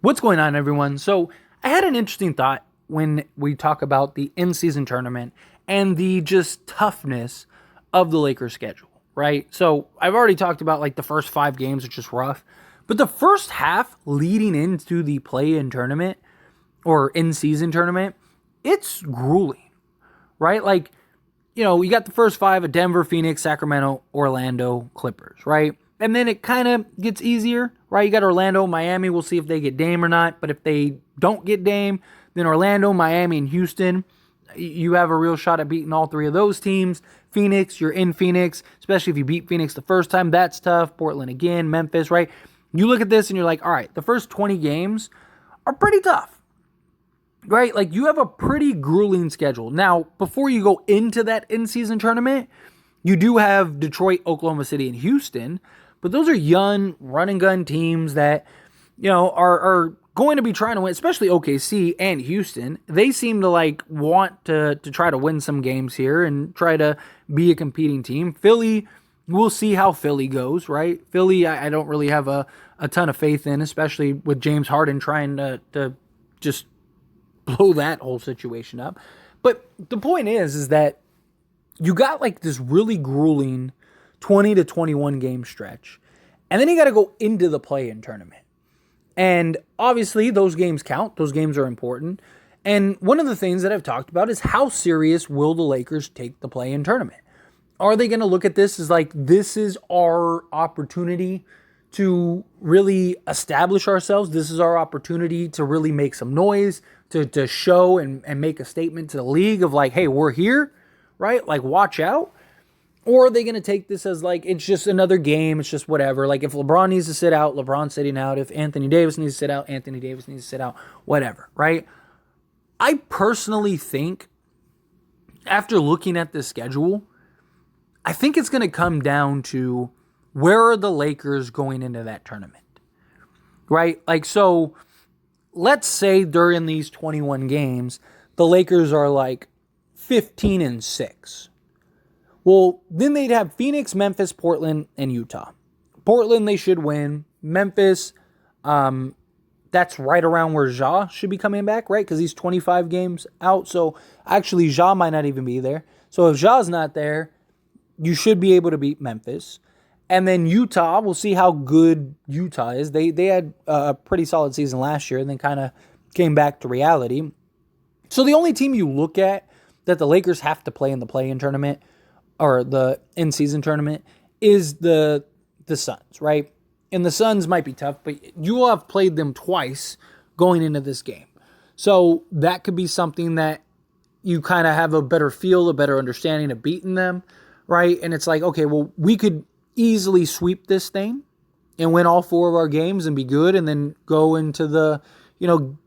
What's going on, everyone? So, I had an interesting thought when we talk about the in season tournament and the just toughness of the Lakers schedule, right? So, I've already talked about like the first 5 games, which is rough, but the first half leading into the play in tournament or in season tournament, it's grueling, right? Like, you got the first 5 of Denver, Phoenix, Sacramento, Orlando, Clippers, right? And then it kind of gets easier, right? You got Orlando, Miami. We'll see if they get Dame or not. But if they don't get Dame, then Orlando, Miami, and Houston, you have a real shot at beating all 3 of those teams. Phoenix, you're in Phoenix, especially if you beat Phoenix the first time. That's tough. Portland again, Memphis, right? You look at this and you're like, all right, the first 20 games are pretty tough. Right? Like, you have a pretty grueling schedule. Now, before you go into that in-season tournament, you do have Detroit, Oklahoma City, and Houston, but those are young run-and-gun teams that, are going to be trying to win, especially OKC and Houston. They seem to, want to try to win some games here and try to be a competing team. Philly, we'll see how Philly goes, right? Philly, I don't really have a ton of faith in, especially with James Harden trying to just blow that whole situation up. But the point is that you got this really grueling 20 to 21 game stretch. And then you got to go into the play-in tournament. And obviously those games count. Those games are important. And one of the things that I've talked about is how serious will the Lakers take the play-in tournament? Are they going to look at this as this is our opportunity to really establish ourselves? This is our opportunity to really make some noise, to show and make a statement to the league of hey, we're here, right? Watch out. Or are they going to take this as it's just another game, it's just whatever. If LeBron needs to sit out, LeBron's sitting out. If Anthony Davis needs to sit out, Anthony Davis needs to sit out, whatever, right? I personally think, after looking at this schedule, I think it's going to come down to where are the Lakers going into that tournament, right? So let's say during these 21 games, the Lakers are 15-6. Well, then they'd have Phoenix, Memphis, Portland, and Utah. Portland, they should win. Memphis, that's right around where Ja should be coming back, right? Because he's 25 games out. So actually, Ja might not even be there. So if Ja's not there, you should be able to beat Memphis. And then Utah, we'll see how good Utah is. They had a pretty solid season last year and then kind of came back to reality. So the only team you look at that the Lakers have to play in the play-in tournament or the in-season tournament is the Suns, right? And the Suns might be tough, but you will have played them twice going into this game. So that could be something that you kind of have a better feel, a better understanding of beating them, right? And it's okay, well, we could easily sweep this thing and win all 4 of our games and be good and then go into the,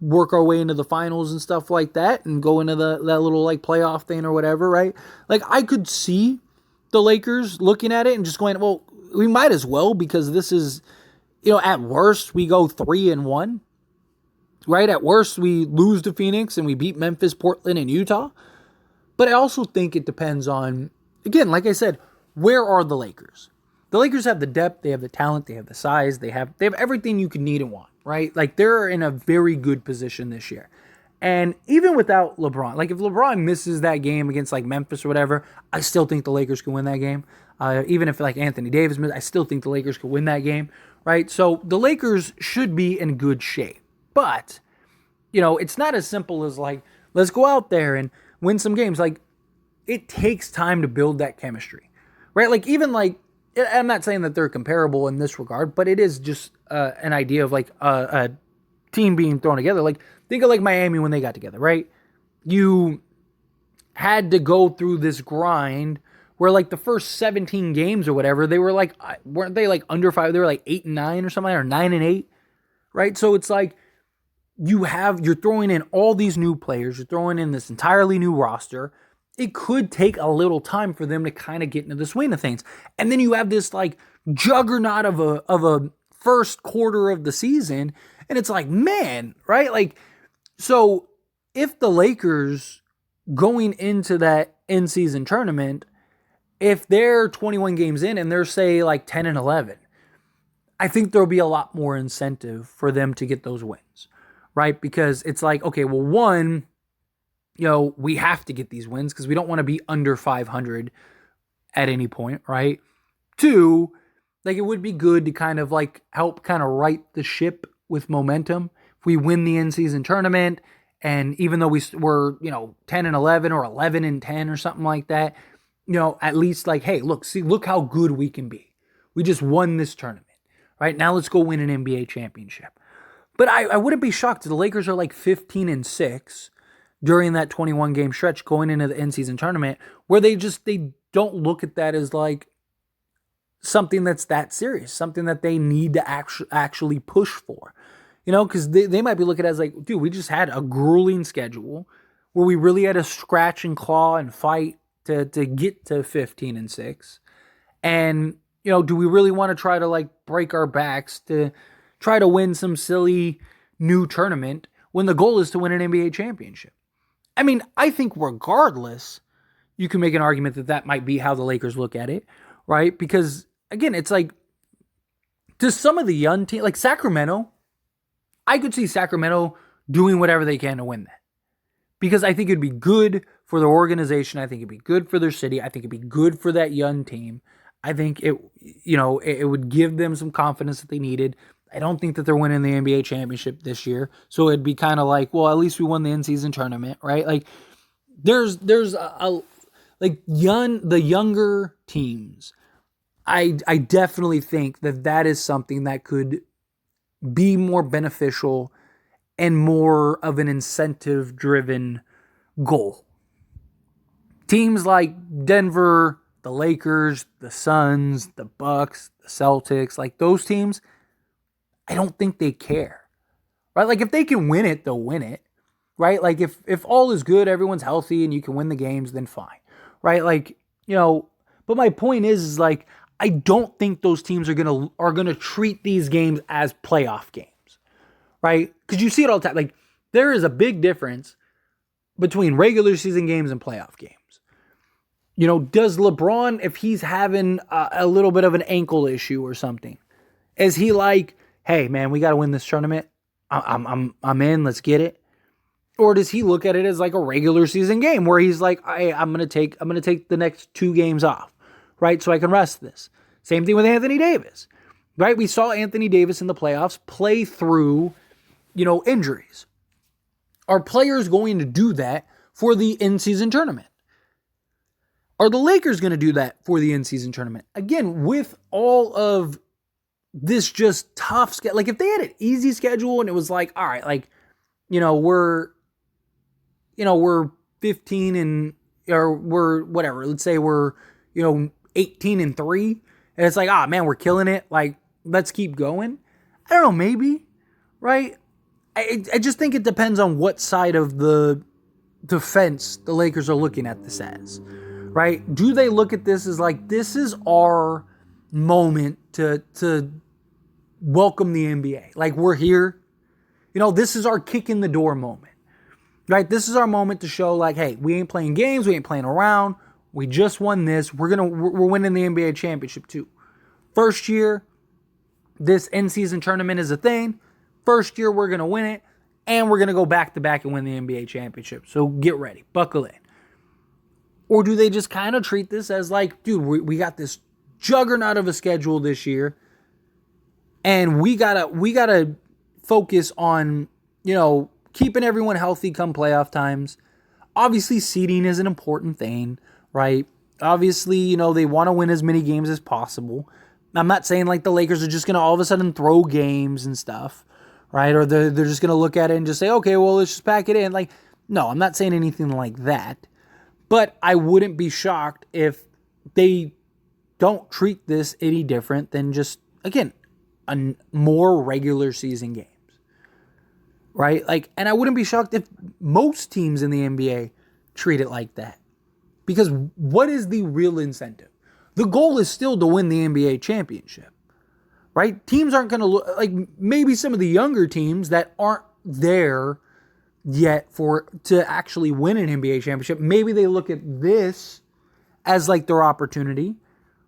work our way into the finals and stuff like that and go into that little playoff thing or whatever, right? I could see the Lakers looking at it and just going, well, we might as well because this is, at worst we go 3-1, right? At worst we lose to Phoenix and we beat Memphis, Portland, and Utah. But I also think it depends on, again, like I said, where are the Lakers? The Lakers have the depth, they have the talent, they have the size, they have everything you can need and want, right? They're in a very good position this year. And even without LeBron, if LeBron misses that game against Memphis or whatever, I still think the Lakers can win that game. Even if Anthony Davis misses, I still think the Lakers could win that game, right? So the Lakers should be in good shape. But, it's not as simple as let's go out there and win some games. It takes time to build that chemistry, right? Even I'm not saying that they're comparable in this regard, but it is just an idea of a team being thrown together. Think of Miami when they got together, right? You had to go through this grind where the first 17 games or whatever, they were weren't they under 5? They were 8-9 or something, or 9-8, right? So it's you're throwing in all these new players, you're throwing in this entirely new roster. It could take a little time for them to kind of get into the swing of things. And then you have this juggernaut of a first quarter of the season. And it's man, right? So if the Lakers going into that in-season tournament, if they're 21 games in and they're say 10-11, I think there'll be a lot more incentive for them to get those wins, right? Because it's like, okay, well, one, we have to get these wins because we don't want to be under 500 at any point, right? Two, like it would be good to kind of like help kind of right the ship with momentum. If we win the in-season tournament, and even though we're 10-11 or 11-10 or something like that, at least like, hey, look how good we can be. We just won this tournament. Right now, let's go win an NBA championship. But I wouldn't be shocked if the Lakers are like 15-6 during that 21 game stretch going into the in-season tournament, where they don't look at that as like something that's that serious, something that they need to actually push for. Because they might be looking at it as like, dude, we just had a grueling schedule where we really had to scratch and claw and fight to get to 15-6, and do we really want to try to like break our backs to try to win some silly new tournament when the goal is to win an NBA championship? I mean, I think regardless, you can make an argument that might be how the Lakers look at it, right? Because again, it's like, to some of the young teams, like Sacramento, I could see Sacramento doing whatever they can to win that. Because I think it'd be good for their organization. I think it'd be good for their city. I think it'd be good for that young team. I think it would give them some confidence that they needed. I don't think that they're winning the NBA championship this year. So it'd be kind of like, well, at least we won the in-season tournament, right? Like there's the younger teams. I definitely think that is something that could be more beneficial and more of an incentive-driven goal. Teams like Denver, the Lakers, the Suns, the Bucks, the Celtics, like those teams, I don't think they care, right? Like if they can win it, they'll win it, right? Like if all is good, everyone's healthy and you can win the games, then fine, right? Like, but my point is like, I don't think those teams are gonna treat these games as playoff games, right? Because you see it all the time. Like there is a big difference between regular season games and playoff games. Does LeBron, if he's having a little bit of an ankle issue or something, is he like, hey man, we got to win this tournament. I'm in. Let's get it. Or does he look at it as like a regular season game where he's like, hey, I'm gonna take the next 2 games off, right, so I can rest this. Same thing with Anthony Davis, right? We saw Anthony Davis in the playoffs play through, injuries. Are players going to do that for the in-season tournament? Are the Lakers going to do that for the in-season tournament? Again, with all of this just tough schedule. Like if they had an easy schedule and it was like, all right, like, we're 15 or we're whatever. Let's say we're, 18-3. And it's like, man, we're killing it. Like, let's keep going. I don't know, maybe, right? I just think it depends on what side of the fence the Lakers are looking at this as. Right? Do they look at this as like, this is our moment to welcome the NBA? Like, we're here. This is our kick in the door moment. Right? This is our moment to show like, hey, we ain't playing games. We ain't playing around. We just won this. We're winning the NBA championship too. First year, this in-season tournament is a thing. First year, we're going to win it. And we're going to go back-to-back and win the NBA championship. So get ready. Buckle in. Or do they just kind of treat this as like, dude, we got this juggernaut of a schedule this year, and we gotta focus on, keeping everyone healthy come playoff times. Obviously, seeding is an important thing, right? Obviously, they want to win as many games as possible. I'm not saying like the Lakers are just gonna all of a sudden throw games and stuff, right? Or they're just gonna look at it and just say, okay, well, let's just pack it in. Like, no, I'm not saying anything like that. But I wouldn't be shocked if they don't treat this any different than just, again, a more regular season games. Right? Like, and I wouldn't be shocked if most teams in the NBA treat it like that. Because what is the real incentive? The goal is still to win the NBA championship. Right? Teams aren't going to look like maybe some of the younger teams that aren't there yet to actually win an NBA championship. Maybe they look at this as like their opportunity,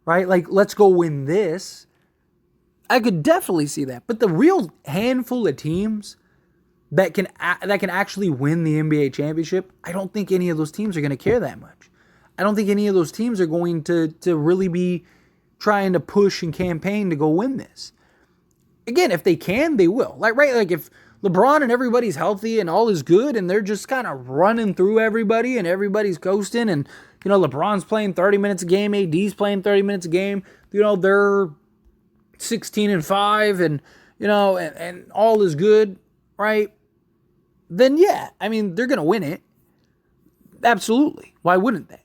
right? Like, let's go win this. I could definitely see that. But the real handful of teams that can actually win the NBA championship, I don't think any of those teams are going to care that much. I don't think any of those teams are going to really be trying to push and campaign to go win this. Again, if they can, they will. Like if LeBron and everybody's healthy and all is good and they're just kind of running through everybody and everybody's coasting and, LeBron's playing 30 minutes a game, AD's playing 30 minutes a game, they're 16-5 and, and all is good, right? Then yeah, I mean, they're going to win it. Absolutely. Why wouldn't they?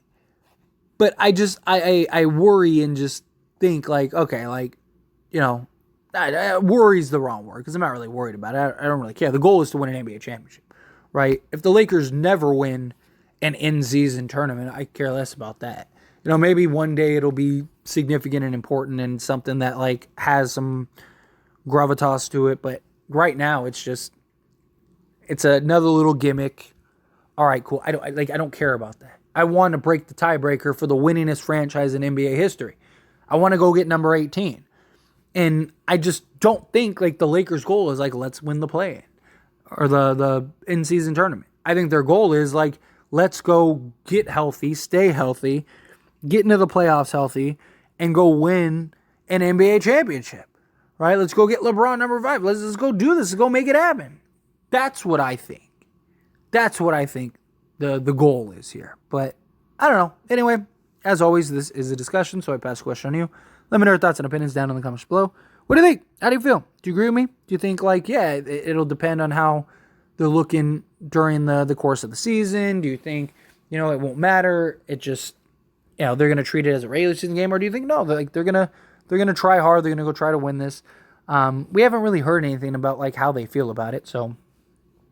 But I worry and just think like, okay, like, worry's the wrong word because I'm not really worried about it. I don't really care. The goal is to win an NBA championship, right? If the Lakers never win an in-season tournament, I care less about that. Maybe one day it'll be significant and important and something that like has some gravitas to it. But right now, it's another little gimmick. All right, cool. I don't care about that. I want to break the tiebreaker for the winningest franchise in NBA history. I want to go get number 18. And I just don't think like the Lakers' goal is like, let's win the play-in or the in-season tournament. I think their goal is like, let's go get healthy, stay healthy, get into the playoffs healthy, and go win an NBA championship, right? Let's go get LeBron number 5. Let's go do this. Let's go make it happen. That's what I think. That's what I think the goal is here. But I don't know. Anyway, as always, this is a discussion, so I pass the question on you. Let me know your thoughts and opinions down in the comments below. What do you think? How do you feel? Do you agree with me? Do you think, like, yeah, it'll depend on how they're looking during the course of the season? Do you think, it won't matter? It just, they're going to treat it as a regular season game? Or do you think, no, they're going to try hard. They're going to go try to win this. We haven't really heard anything about, like, how they feel about it. So,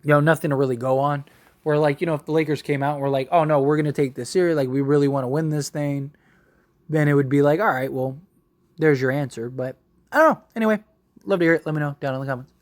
nothing to really go on. Where, like, if the Lakers came out and were like, oh, no, we're going to take this serious. Like, we really want to win this thing. Then it would be like, all right, well, there's your answer. But I don't know. Anyway, love to hear it. Let me know down in the comments.